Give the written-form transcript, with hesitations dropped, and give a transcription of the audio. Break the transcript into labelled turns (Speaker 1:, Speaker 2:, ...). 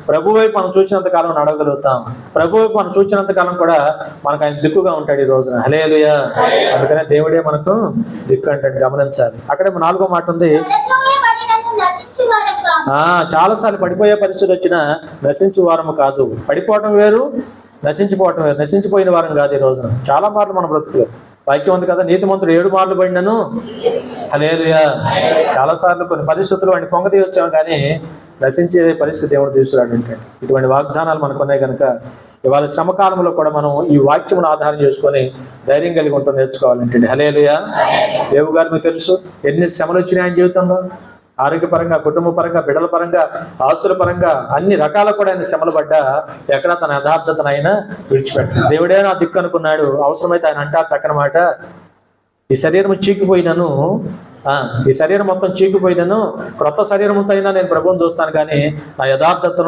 Speaker 1: ప్రభు వైపు మనం చూసినంత కాలం నడవగలుగుతాం. ప్రభు వైపు మనం చూసినంత కాలం కూడా మనకు ఆయన దిక్కుగా ఉంటాడు ఈ రోజున. హల్లెలూయా. అందుకనే దేవుడే మనకు దిక్కు అంటాడు. గమనించాలి. అక్కడే 4వ మాట ఉంది, చాలాసార్లు పడిపోయే పరిస్థితి వచ్చినా నశించే వారము కాదు. పడిపోవటం వేరు, నశించిపోవటం వేరు. నశించిపోయిన వారం కాదు ఈ రోజున. చాలా మార్లు మన బ్రతుకులు వాక్యం ఉంది కదా, నీతిమంతుడు 7 మార్లు పడినను. హల్లెలూయా. చాలాసార్లు కొన్ని పరిస్థితులు వాడిని పొంగతీ వచ్చాము, కానీ నశించే పరిస్థితి దేవుడు తీసుకురాడంటే. ఇటువంటి వాగ్దానాలు మనకు ఉన్నాయి కనుక ఇవాళ శ్రమకాలంలో కూడా మనం ఈ వాక్యమును ఆధారం చేసుకొని ధైర్యం కలిగి ఉంటాం, నేర్చుకోవాలంటే. హల్లెలూయా. దేవు గారు మీకు తెలుసు ఎన్ని శ్రమలు వచ్చినాయి ఆయన జీవితంలో. ఆరోగ్యపరంగా, కుటుంబ పరంగా, బిడ్డల పరంగా, ఆస్తుల పరంగా అన్ని రకాల కూడా ఆయన శ్రమలు పడ్డా ఎక్కడ తన యథార్థతను ఆయన విడిచిపెట్టాడు. దేవుడే నా దిక్కు అనుకున్నాడు. అవసరమైతే ఆయన అంటారు చక్కని మాట, ఈ శరీరం చీకిపోయినను, ఈ శరీరం మొత్తం చీకిపోయినను క్రొత్త శరీరంతో అయినా నేను ప్రభువుని చూస్తాను, కానీ నా యథార్థతను